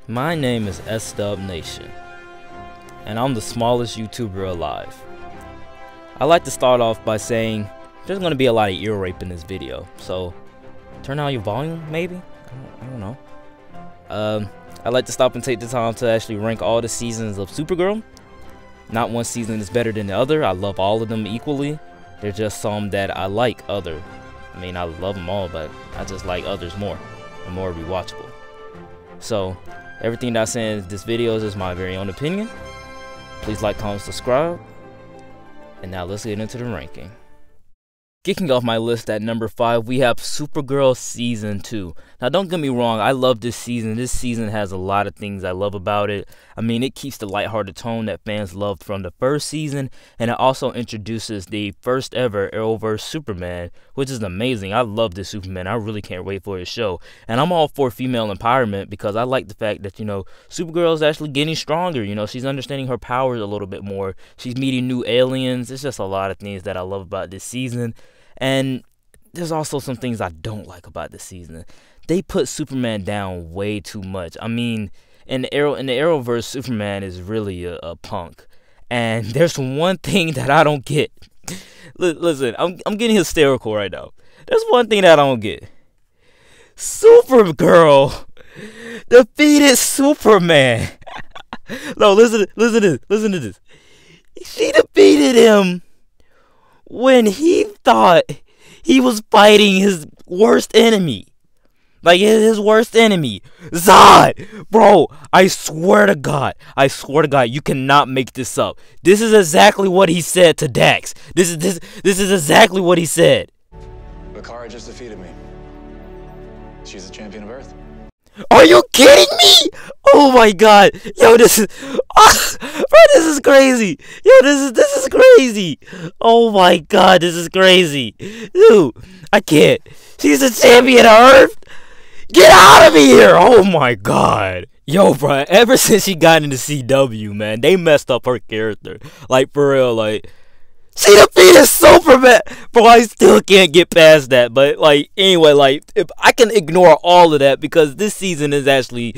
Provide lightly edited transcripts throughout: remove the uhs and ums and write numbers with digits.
My name is SDub Nation, and I'm the smallest YouTuber alive. I like to start off by saying there's going to be a lot of ear rape in this video, so turn down your volume, maybe? I don't know. I like to stop and take the time to actually rank all the seasons of Supergirl. Not one season is better than the other. I love all of them equally. There's just some that I like other. I mean, I love them all, but I just like others more and more rewatchable. So, everything that I say in this video is just my very own opinion. Please like, comment, subscribe. And now let's get into the ranking. Kicking off my list at number 5, we have Supergirl Season 2. Now, don't get me wrong, I love this season. This season has a lot of things I love about it. I mean, it keeps the lighthearted tone that fans loved from the first season, and it also introduces the first ever Arrowverse Superman, which is amazing. I love this Superman. I really can't wait for his show. And I'm all for female empowerment because I like the fact that, Supergirl is actually getting stronger. She's understanding her powers a little bit more. She's meeting new aliens. It's just a lot of things that I love about this season. And there's also some things I don't like about this season. They put Superman down way too much. I mean, in the Arrowverse, Superman is really a punk. And there's one thing that I don't get. Listen, I'm getting hysterical right now. There's one thing that I don't get. Supergirl defeated Superman. No, listen to this. She defeated him when he thought he was fighting his worst enemy. Like, his worst enemy. Zod! Bro, I swear to God, you cannot make this up. This is exactly what he said to Dax. This is exactly what he said. Bakara just defeated me. She's the champion of Earth. Are you kidding me? Oh my God. Yo, this is bro, this is crazy. Yo, this is crazy. Oh my God, this is crazy. Dude, I can't. She's the champion of Earth? Get out of here. Oh my God. Yo, bro, ever since she got into CW, man, they messed up her character. Like, for real, like, she defeated Superman! Bro, I still can't get past that. But, anyway, if I can ignore all of that because this season is actually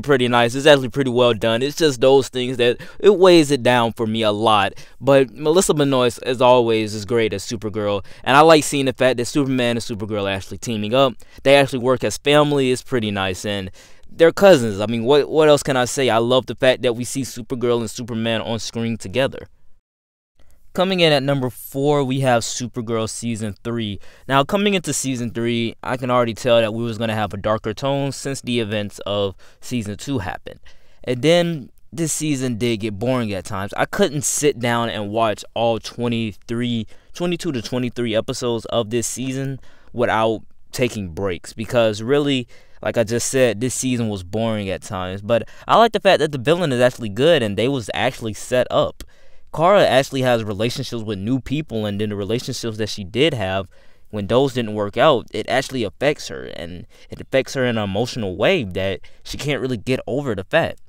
pretty nice. It's actually pretty well done. It's just those things that it weighs it down for me a lot. But Melissa Benoist, as always, is great as Supergirl. And I like seeing the fact that Superman and Supergirl are actually teaming up. They actually work as family. It's pretty nice. And they're cousins. I mean, what else can I say? I love the fact that we see Supergirl and Superman on screen together. Coming in at number 4, we have Supergirl Season 3. Now, coming into Season 3, I can already tell that we was going to have a darker tone since the events of Season 2 happened. And then this season did get boring at times. I couldn't sit down and watch all 22 to 23 episodes of this season without taking breaks because really, like I just said, this season was boring at times. But I like the fact that the villain is actually good and they was actually set up. Kara actually has relationships with new people, and then the relationships that she did have, when those didn't work out, it actually affects her, and it affects her in an emotional way that she can't really get over the fact.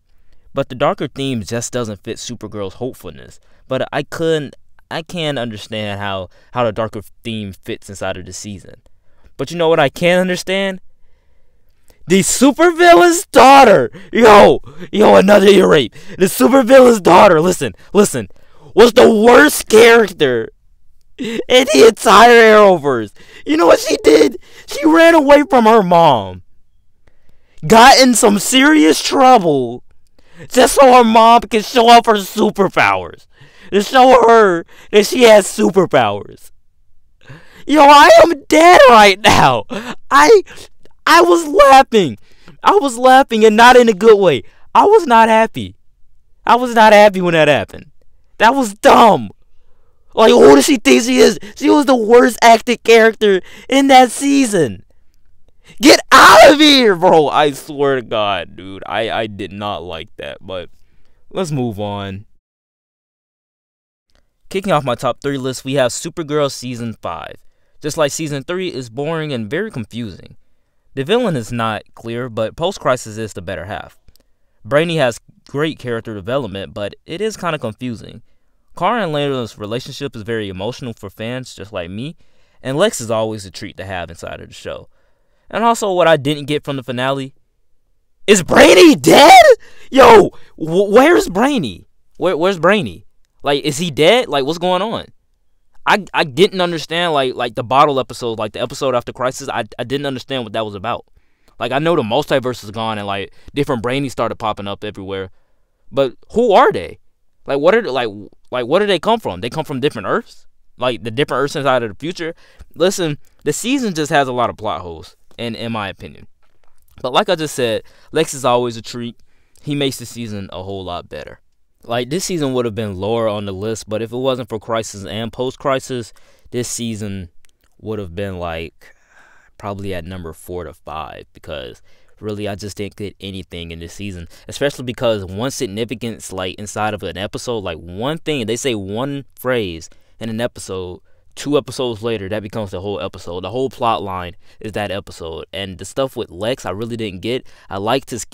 But the darker theme just doesn't fit Supergirl's hopefulness. But I can understand how the darker theme fits inside of the season. But you know what I can't understand? The supervillain's daughter! Yo, another ear rape. The supervillain's daughter, listen, was the worst character in the entire Arrowverse. You know what she did? She ran away from her mom. Got in some serious trouble just so her mom can show off her superpowers. To show her that she has superpowers. Yo, I am dead right now. I was laughing. And not in a good way. I was not happy. When that happened. That was dumb. Like, who does she think she is? She was the worst acted character in that season. Get out of here, bro. I swear to God, dude. I did not like that. But let's move on. Kicking off my top 3 list, we have Supergirl Season 5. Just like Season 3 is boring and very confusing. The villain is not clear, but Post-Crisis is the better half. Brainy has great character development, but it is kind of confusing. Kara and Layla's relationship is very emotional for fans just like me, and Lex is always a treat to have inside of the show. And also, what I didn't get from the finale, Is Brainy dead? Yo, where's Brainy? Where's Brainy? Like, is he dead? Like, what's going on? I didn't understand, like the bottle episode, like the episode after Crisis. I didn't understand what that was about. Like, I know the multiverse is gone and, like, different Brainies started popping up everywhere. But who are they? Like, what are like where do they come from? They come from different Earths? Like, the different Earths inside of the future? Listen, the season just has a lot of plot holes, in my opinion. But like I just said, Lex is always a treat. He makes the season a whole lot better. Like, this season would have been lower on the list, but if it wasn't for Crisis and Post-Crisis, this season would have been, like, probably at number 4 to 5, because really I just didn't get anything in this season, especially because one significance, like, inside of an episode, like, one thing, they say one phrase in an episode, 2 episodes later, that becomes the whole episode. The whole plot line is that episode. And the stuff with Lex, I really didn't get. I liked his,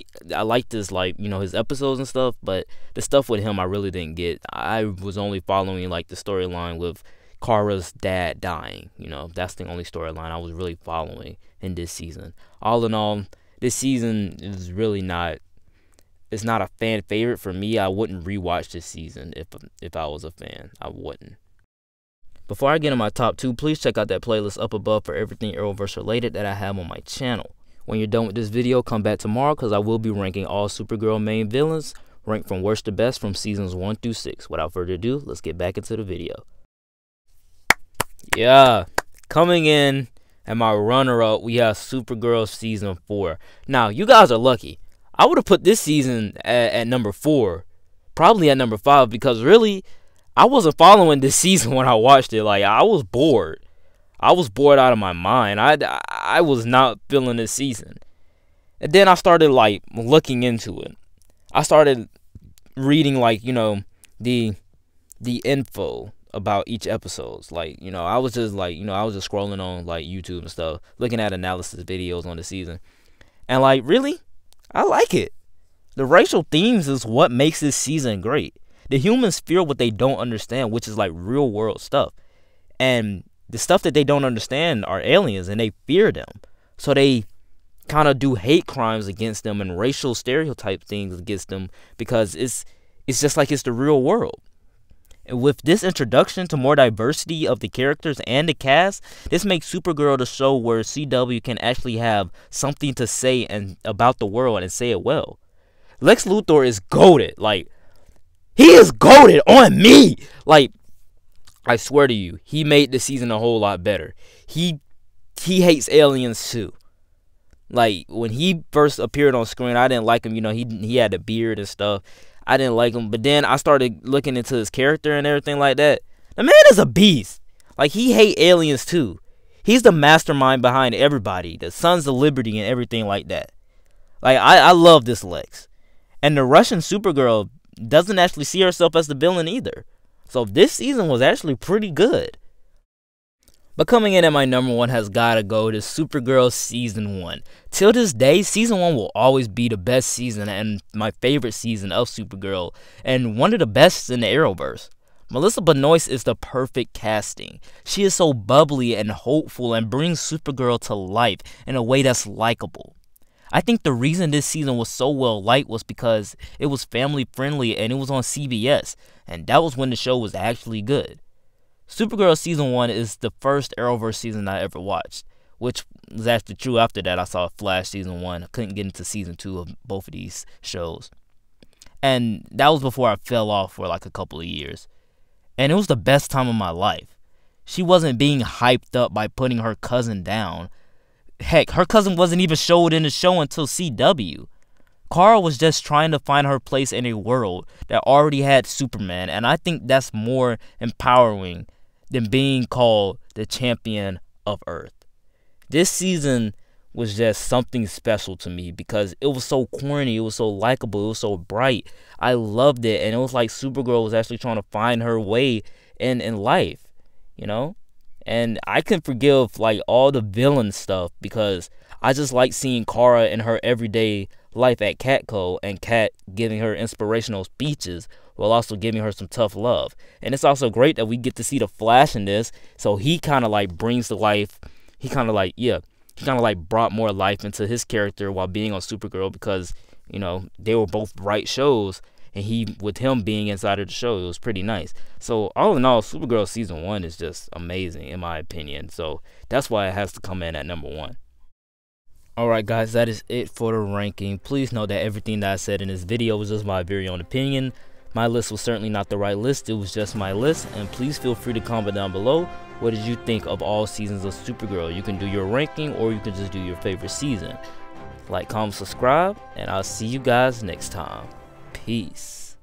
like, you know, his episodes and stuff, but the stuff with him, I really didn't get. I was only following, like, the storyline with Kara's dad dying. You know, that's the only storyline I was really following in this season. All in all, this season is really not, it's not a fan favorite for me. I wouldn't rewatch this season if I was a fan. I wouldn't. Before I get in my top 2, please check out that playlist up above for everything Arrowverse related that I have on my channel. When you're done with this video, come back tomorrow because I will be ranking all Supergirl main villains, ranked from worst to best from seasons 1 through 6. Without further ado, let's get back into the video. Yeah, coming in at my runner-up, we have Supergirl season 4. Now, you guys are lucky. I would have put this season at number 4, probably at number 5, because really, I wasn't following this season when I watched it. Like, I was bored. I was bored out of my mind. I was not feeling this season. And then I started, like, looking into it. I started reading, like, you know, the info about each episode. Like, you know, I was just, like, you know, I was just scrolling on, like, YouTube and stuff, looking at analysis videos on the season. And, like, really, I like it. The racial themes is what makes this season great. The humans fear what they don't understand, which is like real world stuff. And the stuff that they don't understand are aliens, and they fear them. So they kind of do hate crimes against them and racial stereotype things against them, because it's just like it's the real world. And with this introduction to more diversity of the characters and the cast, this makes Supergirl the show where CW can actually have something to say and about the world and say it well. Lex Luthor is goated. Like, he is goated on me. Like, I swear to you, he made the season a whole lot better. He hates aliens too. Like, when he first appeared on screen, I didn't like him. You know, he had a beard and stuff. I didn't like him. But then I started looking into his character and everything like that. The man is a beast. Like, he hates aliens too. He's the mastermind behind everybody. The Sons of Liberty and everything like that. Like, I love this Lex. And the Russian Supergirl doesn't actually see herself as the villain either. So this season was actually pretty good. But coming in at my number 1 has gotta go to Supergirl season 1. Till this day, season 1 will always be the best season and my favorite season of Supergirl, and one of the best in the Arrowverse. Melissa Benoist is the perfect casting. She is so bubbly and hopeful and brings Supergirl to life in a way that's likable. I think the reason this season was so well liked was because it was family friendly and it was on CBS, and that was when the show was actually good. Supergirl season 1 is the first Arrowverse season I ever watched, which was actually true. After that, I saw Flash season 1. I couldn't get into season 2 of both of these shows. And that was before I fell off for like a couple of years. And it was the best time of my life. She wasn't being hyped up by putting her cousin down. Heck, her cousin wasn't even showed in the show until CW. Kara was just trying to find her place in a world that already had Superman, and I think that's more empowering than being called the champion of Earth. This season was just something special to me because it was so corny, it was so likable, it was so bright. I loved it, and it was like Supergirl was actually trying to find her way in life, you know? And I can forgive, like, all the villain stuff because I just like seeing Kara in her everyday life at Catco and Cat giving her inspirational speeches while also giving her some tough love. And it's also great that we get to see the Flash in this, so he kind of, like, brings to life, he kind of, like, brought more life into his character while being on Supergirl because You know, they were both bright shows, and with him being inside of the show, it was pretty nice. So all in all, Supergirl season 1 is just amazing in my opinion. So that's why it has to come in at number 1. Alright guys, that is it for the ranking. Please know that everything that I said in this video was just my very own opinion. My list was certainly not the right list, it was just my list. And please feel free to comment down below, what did you think of all seasons of Supergirl? You can do your ranking, or you can just do your favorite season. Like, comment, subscribe, and I'll see you guys next time. Peace.